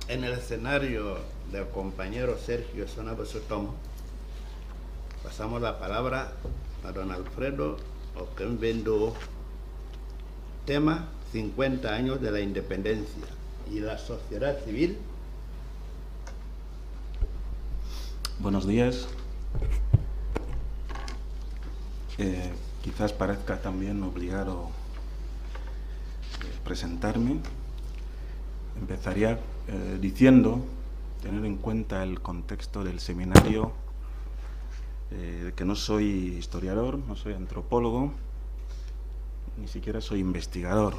En el escenario del compañero Sergio Sonabo Sotomo, pasamos la palabra a don Alfredo Oquembendo, tema 50 años de la independencia y la sociedad civil. Buenos días. Quizás parezca también obligado presentarme. Empezaría diciendo, tener en cuenta el contexto del seminario, que no soy historiador, no soy antropólogo, ni siquiera soy investigador.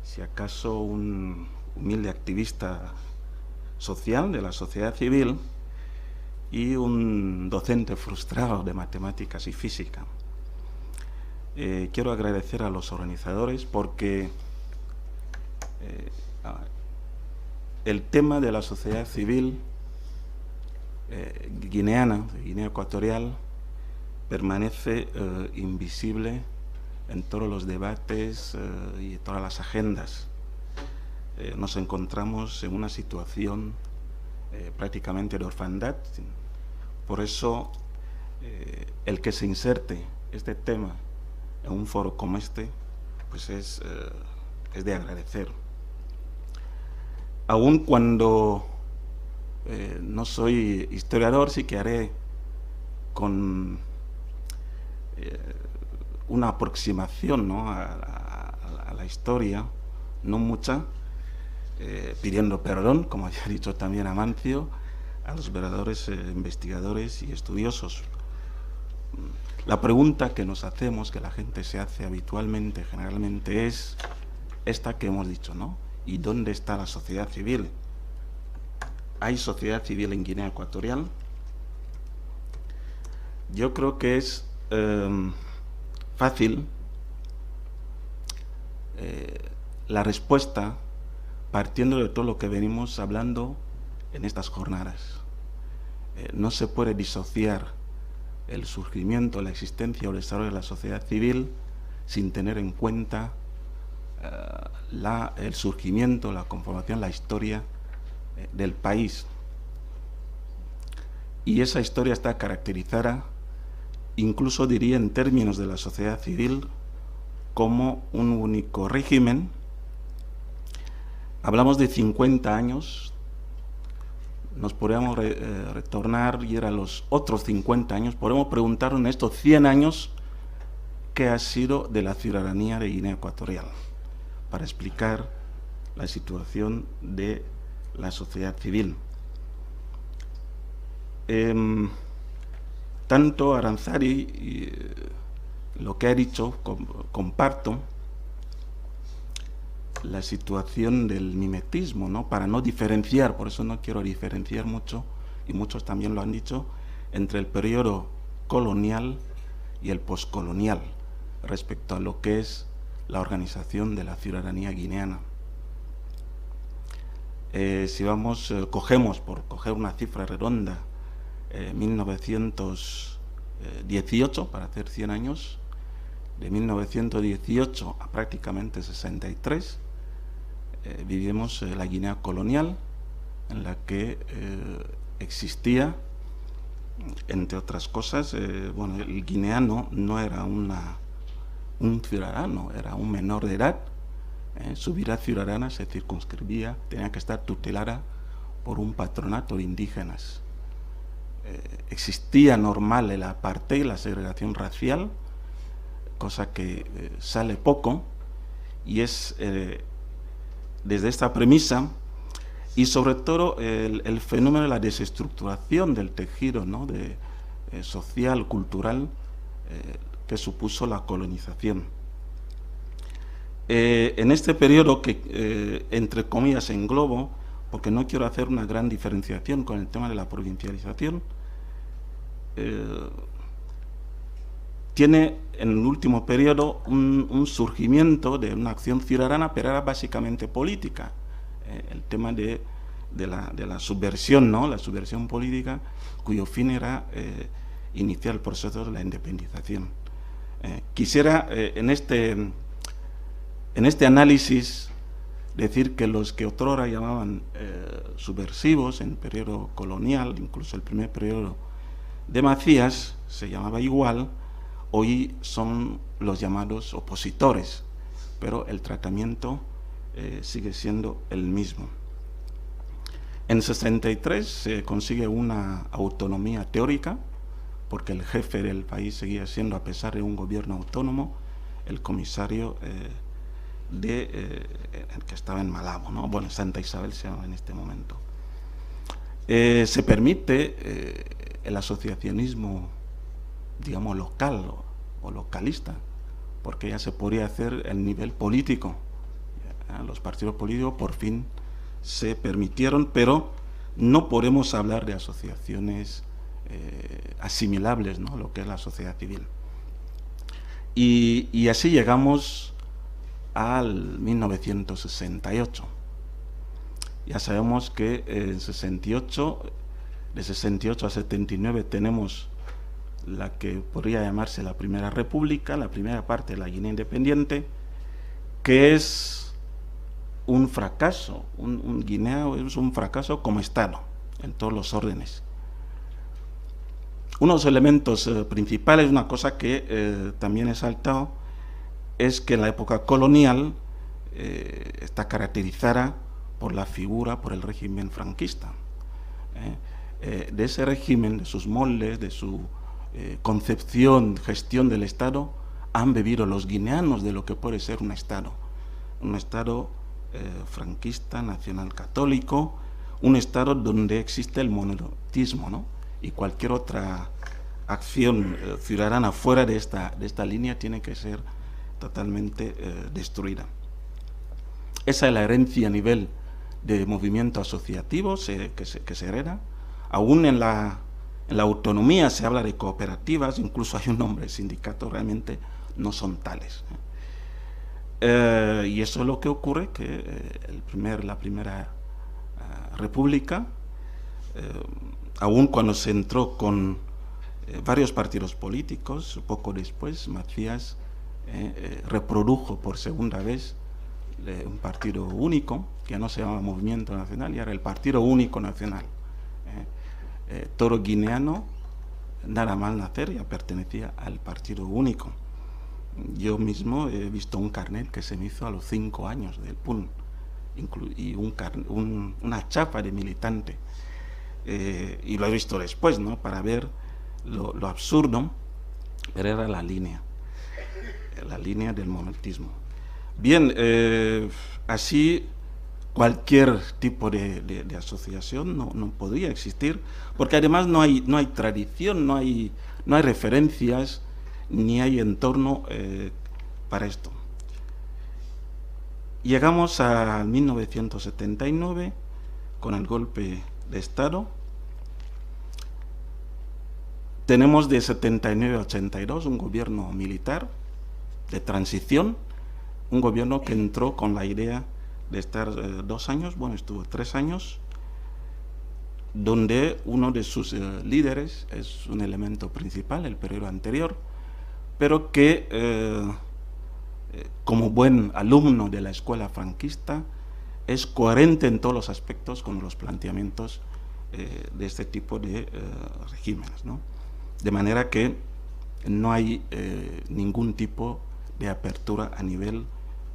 Si acaso un humilde activista social de la sociedad civil y un docente frustrado de matemáticas y física. Quiero agradecer a los organizadores porque el tema de la sociedad civil guineana, de Guinea Ecuatorial, permanece invisible en todos los debates y en todas las agendas. Nos encontramos en una situación prácticamente de orfandad. Por eso, el que se inserte este tema en un foro como este, pues es de agradecer. Aun cuando no soy historiador, sí que haré con una aproximación, ¿no?, a la historia, no mucha, pidiendo perdón, como ya he dicho también Amancio, a los verdaderos investigadores y estudiosos. La pregunta que nos hacemos, que la gente se hace habitualmente, generalmente, es esta que hemos dicho, ¿no? ¿Y dónde está la sociedad civil? ¿Hay sociedad civil en Guinea Ecuatorial? Yo creo que es fácil la respuesta partiendo de todo lo que venimos hablando en estas jornadas. No se puede disociar el surgimiento, la existencia o el desarrollo de la sociedad civil sin tener en cuenta el surgimiento, la conformación, la historia del país. Y esa historia está caracterizada, incluso diría en términos de la sociedad civil, como un único régimen. Hablamos de 50 años, nos podríamos retornar y ir a los otros 50 años, podemos preguntarnos en estos 100 años qué ha sido de la ciudadanía de Guinea Ecuatorial, para explicar la situación de la sociedad civil. Tanto Aranzadi, lo que ha dicho, comparto la situación del mimetismo, ¿no?, para no diferenciar, por eso no quiero diferenciar mucho, y muchos también lo han dicho, entre el periodo colonial y el poscolonial, respecto a lo que es la organización de la ciudadanía guineana. Si vamos, cogemos, por coger una cifra redonda, 1918, para hacer 100 años, de 1918 a prácticamente 63, vivimos la Guinea colonial, en la que existía, entre otras cosas, bueno, el guineano no era un ciudadano, era un menor de edad. Su vida ciudadana se circunscribía, tenía que estar tutelada por un patronato de indígenas. Existía normal el apartheid, la segregación racial, cosa que sale poco, y es desde esta premisa, y sobre todo el fenómeno de la desestructuración del tejido, ¿no?, social, cultural, que supuso la colonización. En este periodo que, entre comillas, englobo, porque no quiero hacer una gran diferenciación con el tema de la provincialización, tiene en el último periodo un surgimiento de una acción ciudadana, pero era básicamente política. El tema de la subversión, ¿no?, la subversión política, cuyo fin era iniciar el proceso de la independización. Quisiera en este análisis decir que los que otrora llamaban subversivos en el periodo colonial, incluso el primer periodo de Macías, se llamaba igual, hoy son los llamados opositores, pero el tratamiento sigue siendo el mismo. En 63 se consigue una autonomía teórica, porque el jefe del país seguía siendo, a pesar de un gobierno autónomo, el comisario que estaba en Malabo, ¿no? Bueno, Santa Isabel se llama en este momento. Se permite el asociacionismo, digamos, local o localista, porque ya se podría hacer el nivel político. Los partidos políticos por fin se permitieron, pero no podemos hablar de asociaciones asimilables, ¿no?, lo que es la sociedad civil. Y así llegamos al 1968. Ya sabemos que en 68, de 68 a 79 tenemos la que podría llamarse la Primera República, la primera parte de la Guinea Independiente, que es un fracaso. Guinea es un fracaso como Estado, en todos los órdenes. Uno de los elementos principales, una cosa que también he saltado, es que en la época colonial está caracterizada por la figura, por el régimen franquista. De ese régimen, de sus moldes, de su concepción, gestión del Estado, han bebido los guineanos de lo que puede ser un Estado franquista, nacional católico, un Estado donde existe el monoteísmo, ¿no? Y cualquier otra acción ciudadana fuera de esta línea tiene que ser totalmente destruida. Esa es la herencia a nivel de movimiento asociativo que se hereda. Aún en la autonomía se habla de cooperativas, incluso hay un nombre, sindicatos, realmente no son tales. Y eso es lo que ocurre, que la primera república, aún cuando se entró con varios partidos políticos, poco después Macías reprodujo por segunda vez un partido único, que ya no se llamaba Movimiento Nacional, y era el Partido Único Nacional. Todo guineano, nada mal nacer, ya pertenecía al Partido Único. Yo mismo he visto un carnet que se me hizo a los 5 años del PUN, y una chapa de militante. Y lo he visto después, ¿no?, para ver lo absurdo, pero era la línea del momentismo. Bien, así cualquier tipo de asociación no podría existir, porque además no hay tradición, no hay referencias, ni hay entorno para esto. Llegamos a 1979 con el golpe de Estado. Tenemos de 79 a 82 un gobierno militar de transición, un gobierno que entró con la idea de estar 2 años, bueno, estuvo 3 años, donde uno de sus líderes es un elemento principal, el periodo anterior, pero que como buen alumno de la escuela franquista es coherente en todos los aspectos con los planteamientos de este tipo de regímenes, ¿no? De manera que no hay ningún tipo de apertura a nivel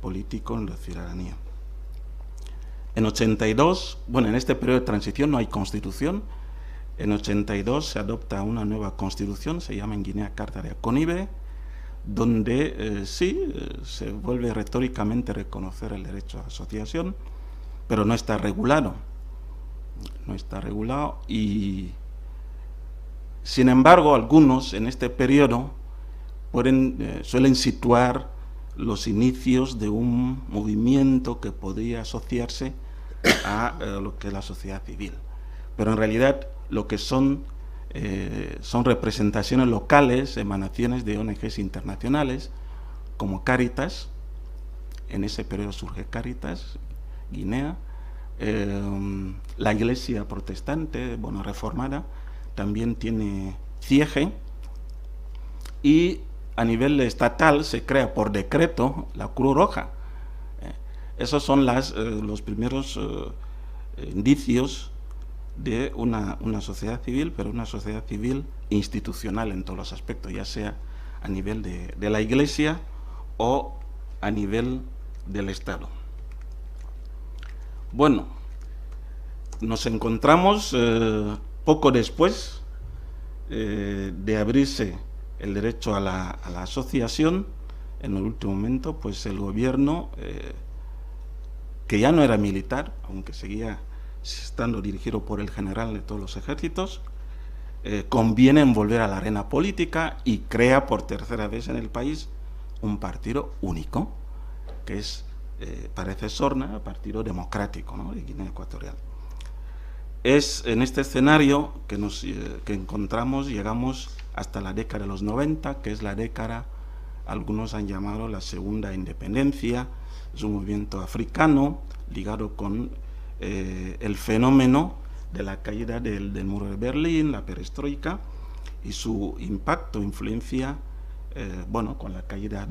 político en la ciudadanía. En 82, bueno, en este periodo de transición no hay constitución. En 82 se adopta una nueva constitución, se llama en Guinea Carta de Aconibe, donde se vuelve retóricamente a reconocer el derecho a asociación, pero no está regulado. No está regulado y, sin embargo, algunos en este periodo suelen situar los inicios de un movimiento que podría asociarse a lo que es la sociedad civil. Pero en realidad lo que son representaciones locales, emanaciones de ONGs internacionales, como Cáritas. En ese periodo surge Cáritas, Guinea. La Iglesia protestante, bueno, reformada, también tiene CIEGE. Y a nivel estatal se crea por decreto la Cruz Roja. Esos son los primeros indicios de una sociedad civil, pero una sociedad civil institucional en todos los aspectos, ya sea a nivel de la Iglesia o a nivel del Estado. Bueno, nos encontramos poco después de abrirse el derecho a la asociación. En el último momento, pues el gobierno, que ya no era militar, aunque seguía estando dirigido por el general de todos los ejércitos, conviene en volver a la arena política y crea por tercera vez en el país un partido único, que es, parece Sorna, Partido Democrático, ¿no?, de Guinea Ecuatorial. Es en este escenario que encontramos, llegamos hasta la década de los 90, que es la década, algunos han llamado la segunda independencia. Es un movimiento africano ligado con el fenómeno de la caída del muro de Berlín, la perestroika, y su impacto, influencia, bueno, con la caída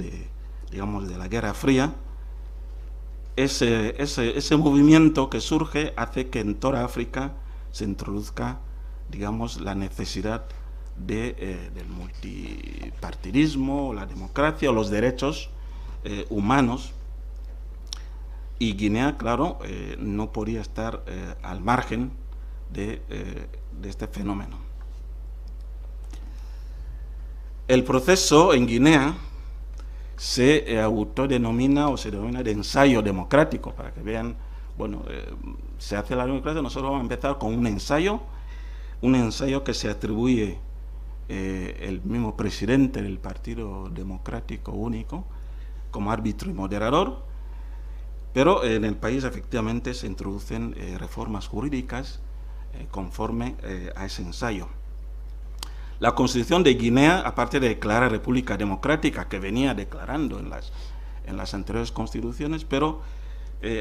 digamos, de la Guerra Fría. Ese movimiento que surge hace que en toda África se introduzca, digamos, la necesidad del multipartidismo, la democracia o los derechos humanos. Y Guinea, claro, no podía estar al margen de este fenómeno. El proceso en Guinea se autodenomina o se denomina de ensayo democrático, para que vean, bueno, se hace la democracia. Nosotros vamos a empezar con un ensayo que se atribuye el mismo presidente del Partido Democrático Único como árbitro y moderador, pero en el país efectivamente se introducen reformas jurídicas conforme a ese ensayo. La Constitución de Guinea, aparte de declarar República Democrática, que venía declarando en las anteriores constituciones, pero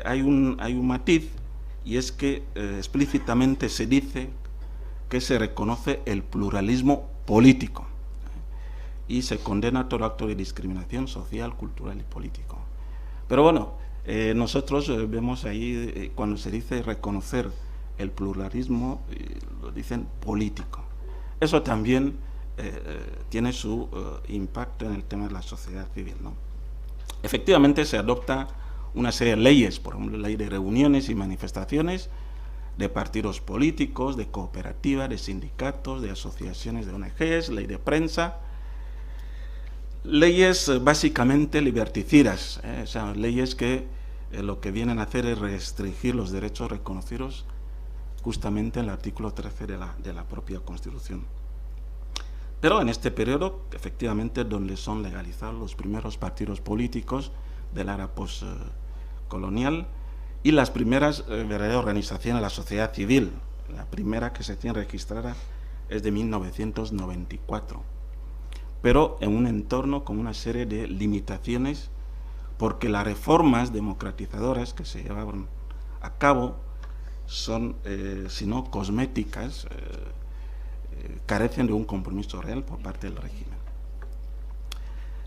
hay un matiz, y es que explícitamente se dice que se reconoce el pluralismo político y se condena todo acto de discriminación social, cultural y político. Pero bueno, nosotros vemos ahí, cuando se dice reconocer el pluralismo, lo dicen político. Eso también tiene su impacto en el tema de la sociedad civil, ¿no? Efectivamente se adopta una serie de leyes, por ejemplo, la ley de reuniones y manifestaciones, de partidos políticos, de cooperativas, de sindicatos, de asociaciones de ONGs, ley de prensa, leyes básicamente liberticidas, o sea, leyes que lo que vienen a hacer es restringir los derechos reconocidos justamente en el artículo 13 de la propia Constitución. Pero en este periodo, efectivamente, donde son legalizados los primeros partidos políticos de la era postcolonial y las primeras verdaderas organizaciones de la sociedad civil. La primera que se tiene registrada es de 1994, pero en un entorno con una serie de limitaciones, porque las reformas democratizadoras que se llevaban a cabo son, si no cosméticas, carecen de un compromiso real por parte del régimen.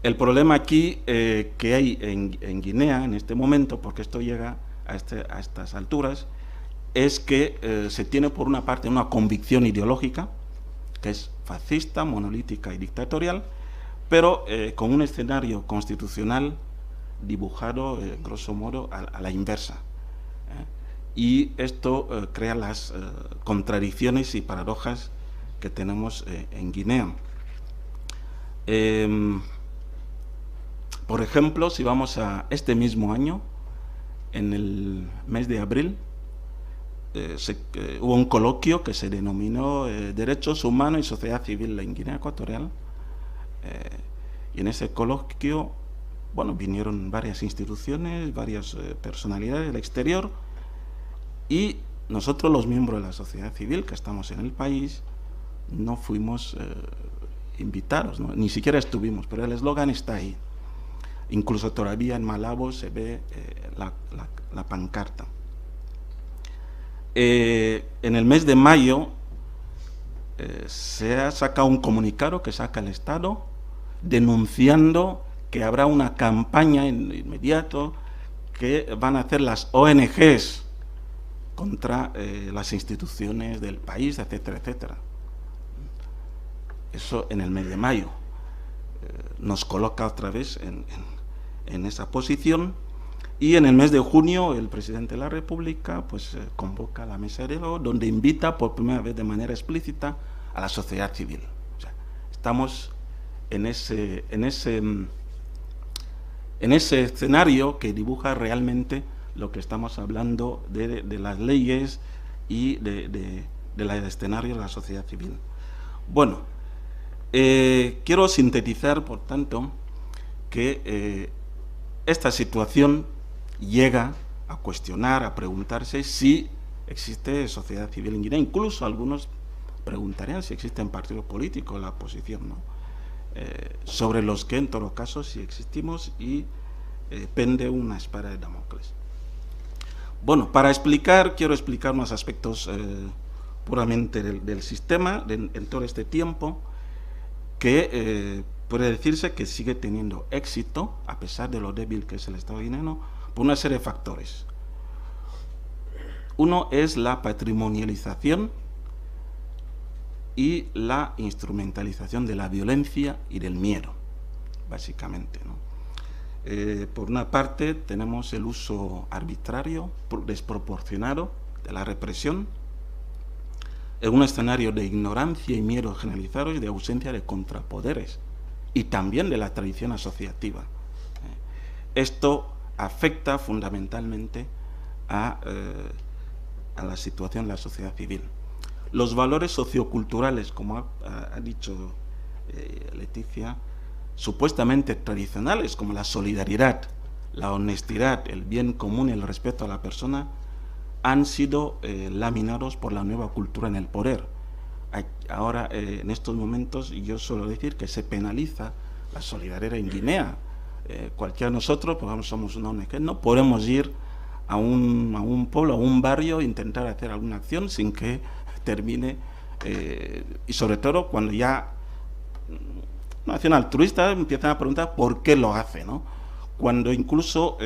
El problema aquí que hay en Guinea en este momento, porque esto llega a estas alturas, es que se tiene por una parte una convicción ideológica, que es fascista, monolítica y dictatorial, pero con un escenario constitucional dibujado, grosso modo, a la inversa. Y esto crea las contradicciones y paradojas que tenemos en Guinea. Por ejemplo, si vamos a este mismo año, en el mes de abril, hubo un coloquio que se denominó Derechos Humanos y Sociedad Civil en Guinea Ecuatorial, y en ese coloquio, bueno, vinieron varias instituciones, varias personalidades del exterior, y nosotros, los miembros de la sociedad civil que estamos en el país, no fuimos invitados, ¿no? Ni siquiera estuvimos, pero el eslogan está ahí. Incluso todavía en Malabo se ve la pancarta. En el mes de mayo se ha sacado un comunicado que saca el Estado denunciando que habrá una campaña inmediato que van a hacer las ONGs contra las instituciones del país, etcétera, etcétera. Eso en el mes de mayo nos coloca otra vez en esa posición, y en el mes de junio el presidente de la República pues convoca a la mesa de diálogo, donde invita por primera vez de manera explícita a la sociedad civil. O sea, estamos en ese escenario que dibuja realmente lo que estamos hablando de las leyes y del escenario de la sociedad civil. Bueno, quiero sintetizar, por tanto, que esta situación llega a cuestionar, a preguntarse si existe sociedad civil en Guinea. Incluso algunos preguntarían si existen partidos políticos, la oposición, ¿no? Sobre los que, en todo caso, sí existimos y pende una espada de Damocles. Bueno, para explicar, quiero explicar unos aspectos puramente del sistema en todo este tiempo, que puede decirse que sigue teniendo éxito, a pesar de lo débil que es el Estado guineano, por una serie de factores. Uno es la patrimonialización y la instrumentalización de la violencia y del miedo, básicamente, ¿no? Por una parte, tenemos el uso arbitrario, desproporcionado de la represión, en un escenario de ignorancia y miedo generalizados y de ausencia de contrapoderes, y también de la tradición asociativa. Esto afecta fundamentalmente a la situación de la sociedad civil. Los valores socioculturales, como ha dicho Leticia, supuestamente tradicionales, como la solidaridad, la honestidad, el bien común y el respeto a la persona, han sido laminados por la nueva cultura en el poder. Ahora, en estos momentos, yo suelo decir que se penaliza la solidaridad en Guinea. Cualquiera de nosotros, por ejemplo, somos una ONG, no podemos ir a un pueblo, a un barrio, e intentar hacer alguna acción sin que termine, y sobre todo cuando ya una acción altruista empiezan a preguntar por qué lo hace, ¿no? Cuando incluso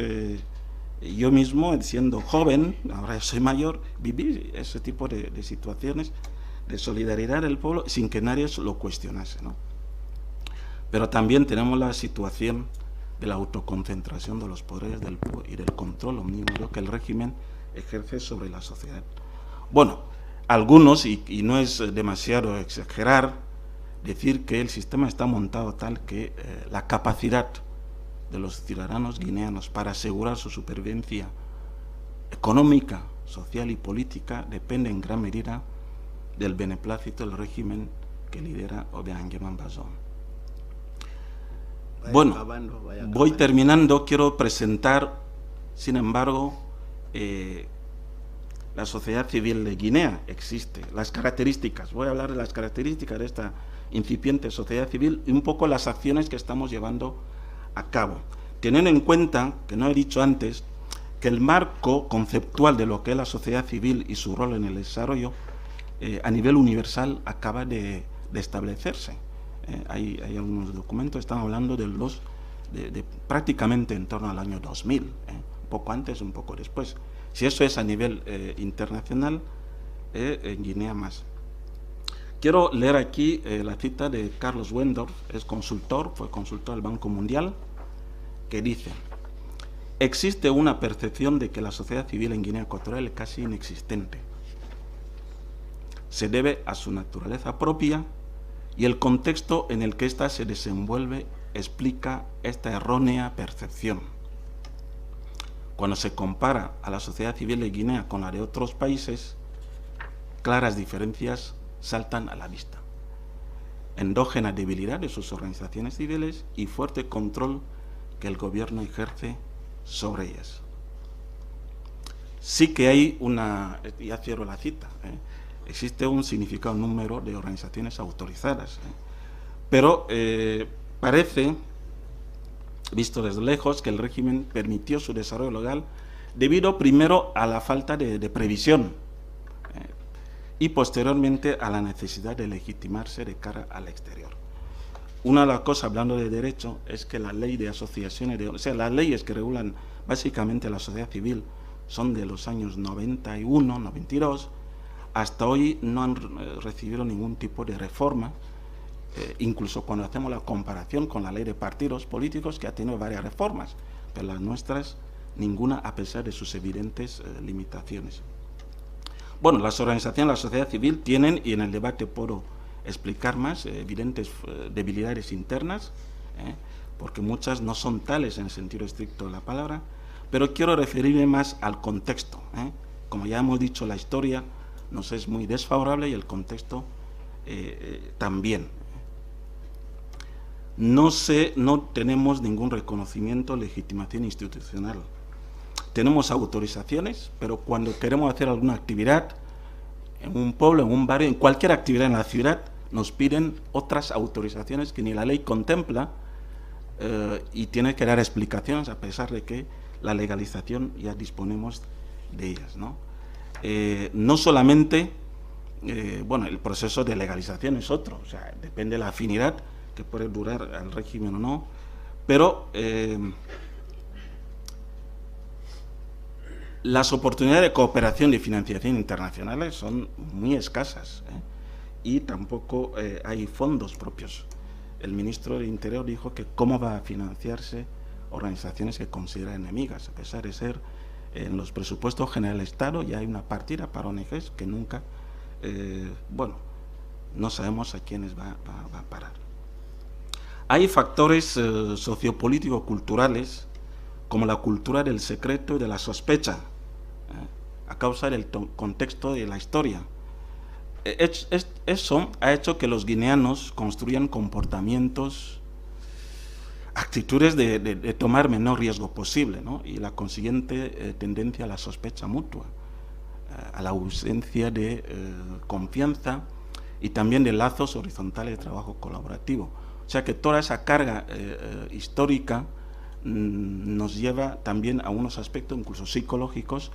yo mismo, siendo joven, ahora soy mayor, viví ese tipo de situaciones de solidaridad del pueblo sin que nadie lo cuestionase, ¿no? Pero también tenemos la situación de la autoconcentración de los poderes del pueblo y del control omnímodo que el régimen ejerce sobre la sociedad. Bueno, algunos, y no es demasiado exagerar, decir que el sistema está montado tal que la capacidad de los ciudadanos guineanos para asegurar su supervivencia económica, social y política depende en gran medida del beneplácito del régimen que lidera Obiang Bazoum. Bueno, voy terminando. Quiero presentar, sin embargo, la sociedad civil de Guinea. Existe, las características. Voy a hablar de las características de esta incipiente sociedad civil y un poco las acciones que estamos llevando a cabo, teniendo en cuenta, que no he dicho antes, que el marco conceptual de lo que es la sociedad civil y su rol en el desarrollo a nivel universal acaba de establecerse. Hay algunos documentos, están hablando de prácticamente en torno al año 2000, un poco antes, un poco después. Si eso es a nivel internacional, en Guinea más. Quiero leer aquí la cita de Carlos Wendorf, fue consultor del Banco Mundial, que dice: existe una percepción de que la sociedad civil en Guinea Ecuatorial es casi inexistente. Se debe a su naturaleza propia y el contexto en el que ésta se desenvuelve explica esta errónea percepción. Cuando se compara a la sociedad civil de Guinea con la de otros países, claras diferencias saltan a la vista. Endógena debilidad de sus organizaciones civiles y fuerte control que el gobierno ejerce sobre ellas. Sí que hay ya cierro la cita, existe un significado número de organizaciones autorizadas, pero parece, visto desde lejos, que el régimen permitió su desarrollo legal debido primero a la falta de previsión y posteriormente a la necesidad de legitimarse de cara al exterior. una de las cosas, hablando de derecho, es que la ley de asociaciones, o sea, las leyes que regulan básicamente la sociedad civil son de los años 91, 92, hasta hoy no han recibido ningún tipo de reforma, incluso cuando hacemos la comparación con la ley de partidos políticos, que ha tenido varias reformas, pero las nuestras ninguna, a pesar de sus evidentes limitaciones. Bueno, las organizaciones de la sociedad civil tienen, y en el debate puedo explicar más, evidentes debilidades internas, porque muchas no son tales en el sentido estricto de la palabra, pero quiero referirme más al contexto. Como ya hemos dicho, la historia nos es muy desfavorable y el contexto también. No tenemos ningún reconocimiento, legitimación institucional. Tenemos autorizaciones, pero cuando queremos hacer alguna actividad en un pueblo, en un barrio, en cualquier actividad en la ciudad, nos piden otras autorizaciones que ni la ley contempla, y tiene que dar explicaciones a pesar de que la legalización ya disponemos de ellas, ¿no? No solamente, bueno, el proceso de legalización es otro, o sea, depende de la afinidad que puede durar al régimen o no, pero las oportunidades de cooperación y financiación internacionales son muy escasas, y tampoco hay fondos propios. El ministro del Interior dijo que cómo va a financiarse organizaciones que considera enemigas, a pesar de ser en los presupuestos generales del Estado ya hay una partida para ONGs que nunca, bueno, no sabemos a quiénes va a parar. Hay factores sociopolíticos culturales como la cultura del secreto y de la sospecha, a causa del contexto de la historia. Eso ha hecho que los guineanos construyan comportamientos, actitudes de tomar menor riesgo posible, ¿no? Y la consiguiente tendencia a la sospecha mutua, a la ausencia de confianza y también de lazos horizontales de trabajo colaborativo. O sea que toda esa carga histórica nos lleva también a unos aspectos incluso psicológicos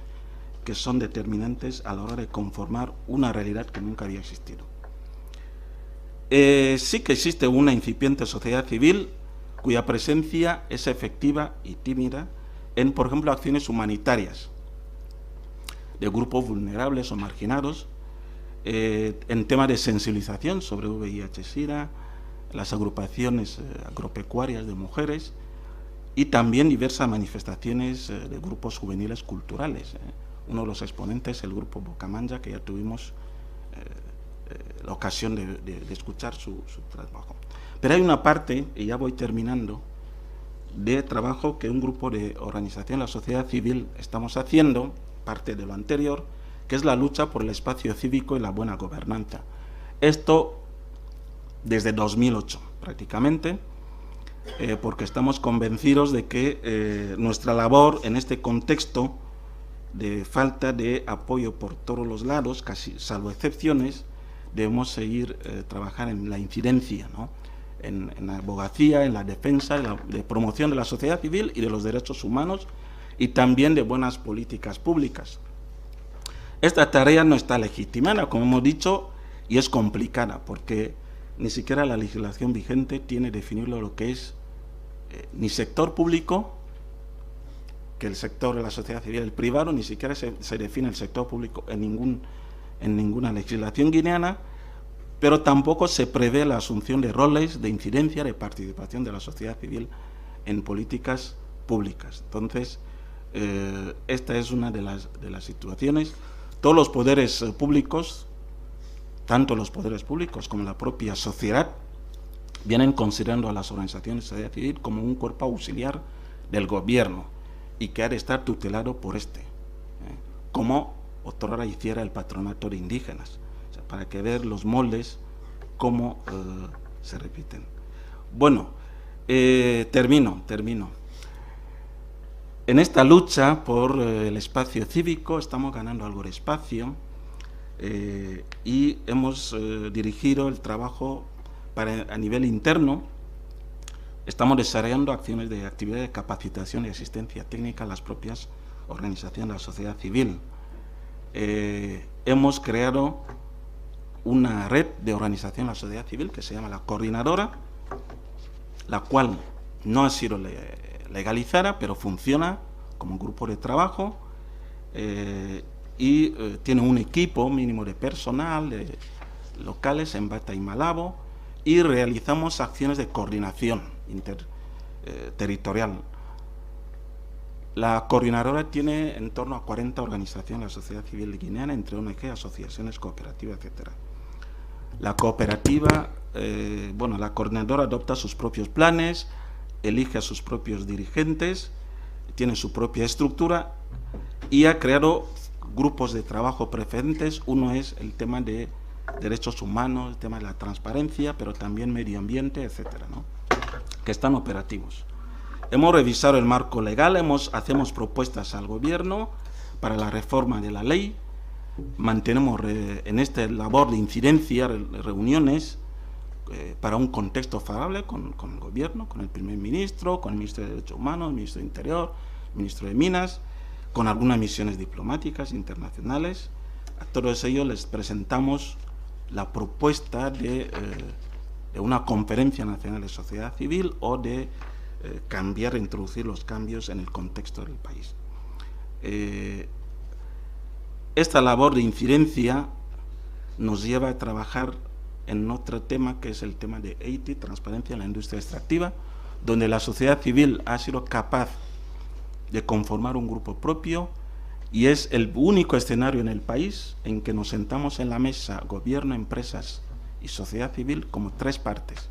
que son determinantes a la hora de conformar una realidad que nunca había existido. Sí que existe una incipiente sociedad civil cuya presencia es efectiva y tímida en, por ejemplo, acciones humanitarias de grupos vulnerables o marginados, en temas de sensibilización sobre VIH-Sida, las agrupaciones agropecuarias de mujeres y también diversas manifestaciones de grupos juveniles culturales. Uno de los exponentes es el grupo Bocamanja, que ya tuvimos la ocasión de escuchar su trabajo. Pero hay una parte, y ya voy terminando, de trabajo que un grupo de organización de la sociedad civil estamos haciendo, parte de lo anterior, que es la lucha por el espacio cívico y la buena gobernanza. Esto desde 2008 prácticamente, porque estamos convencidos de que nuestra labor en este contexto de falta de apoyo por todos los lados, casi salvo excepciones, debemos seguir trabajar en la incidencia, ¿no? En la abogacía, en la defensa, en la de promoción de la sociedad civil y de los derechos humanos y también de buenas políticas públicas. Esta tarea no está legitimada, como hemos dicho, y es complicada porque ni siquiera la legislación vigente tiene definido lo que es ni sector público, que el sector de la sociedad civil, el privado, ni siquiera se define el sector público en ninguna legislación guineana, pero tampoco se prevé la asunción de roles de incidencia, de participación de la sociedad civil en políticas públicas. Entonces, esta es una de las situaciones. Todos los poderes públicos, tanto los poderes públicos como la propia sociedad, vienen considerando a las organizaciones de sociedad civil como un cuerpo auxiliar del gobierno y que ha de estar tutelado por como otrora hiciera el patronato de indígenas, o sea, para que ver los moldes cómo se repiten. Bueno, termino. En esta lucha por el espacio cívico estamos ganando algo de espacio y hemos dirigido el trabajo a nivel interno. Estamos desarrollando acciones de actividad de capacitación y asistencia técnica a las propias organizaciones de la sociedad civil. Hemos creado una red de organización de la sociedad civil que se llama la Coordinadora, la cual no ha sido legalizada, pero funciona como grupo de trabajo y tiene un equipo mínimo de personal locales en Bata y Malabo, y realizamos acciones de coordinación territorial. La coordinadora tiene en torno a 40 organizaciones de la sociedad civil guineana, entre ONG, asociaciones, cooperativas, etc. La cooperativa, la coordinadora adopta sus propios planes, elige a sus propios dirigentes, tiene su propia estructura y ha creado grupos de trabajo preferentes. Uno es el tema de derechos humanos, el tema de la transparencia, pero también medio ambiente, etcétera, ¿no?, que están operativos. Hemos revisado el marco legal, hacemos propuestas al gobierno para la reforma de la ley, mantenemos en esta labor de incidencia reuniones para un contexto favorable con el gobierno, con el primer ministro, con el ministro de Derechos Humanos, el ministro de Interior, el ministro de Minas, con algunas misiones diplomáticas internacionales. A todos ellos les presentamos la propuesta de una conferencia nacional de sociedad civil o de cambiar, introducir los cambios en el contexto del país. Esta labor de incidencia nos lleva a trabajar en otro tema, que es el tema de EITI, transparencia en la industria extractiva, donde la sociedad civil ha sido capaz de conformar un grupo propio y es el único escenario en el país en que nos sentamos en la mesa, gobierno, empresas y sociedad civil, como tres partes.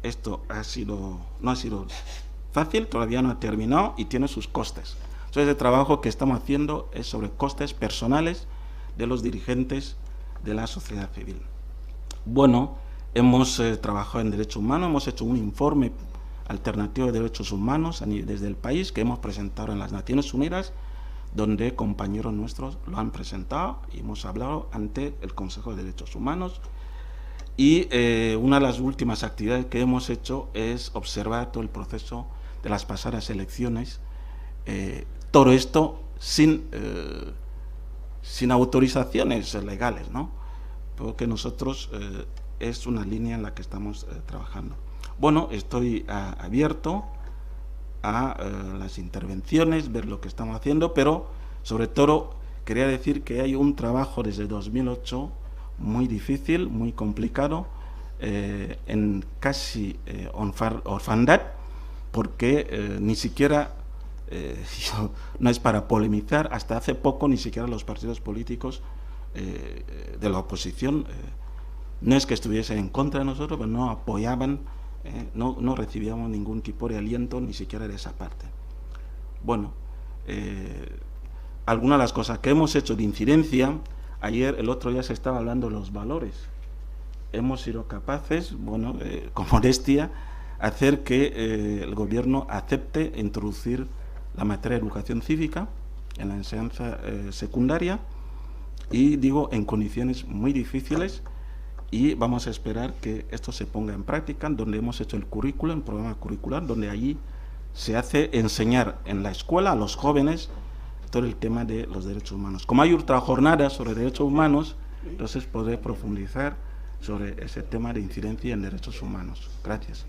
Esto no ha sido fácil, todavía no ha terminado y tiene sus costes. Entonces, el trabajo que estamos haciendo es sobre costes personales de los dirigentes de la sociedad civil. Bueno, hemos trabajado en derechos humanos, hemos hecho un informe alternativo de derechos humanos desde el país que hemos presentado en las Naciones Unidas, donde compañeros nuestros lo han presentado y hemos hablado ante el Consejo de Derechos Humanos. Y una de las últimas actividades que hemos hecho es observar todo el proceso de las pasadas elecciones, todo esto sin autorizaciones legales, ¿no?, porque nosotros es una línea en la que estamos trabajando. Bueno, estoy abierto a las intervenciones, ver lo que estamos haciendo, pero sobre todo quería decir que hay un trabajo desde 2008 muy difícil, muy complicado, en casi orfandad, porque ni siquiera, no es para polemizar, hasta hace poco ni siquiera los partidos políticos de la oposición, no es que estuviesen en contra de nosotros, pero no apoyaban, no recibíamos ningún tipo de aliento, ni siquiera de esa parte. Bueno, algunas de las cosas que hemos hecho de incidencia, el otro día se estaba hablando de los valores. Hemos sido capaces, con modestia, hacer que el gobierno acepte introducir la materia de educación cívica en la enseñanza secundaria, y digo, en condiciones muy difíciles, y vamos a esperar que esto se ponga en práctica, donde hemos hecho el currículum, el programa curricular, donde allí se hace enseñar en la escuela a los jóvenes todo el tema de los derechos humanos. Como hay ultrajornadas sobre derechos humanos, entonces podré profundizar sobre ese tema de incidencia en derechos humanos. Gracias.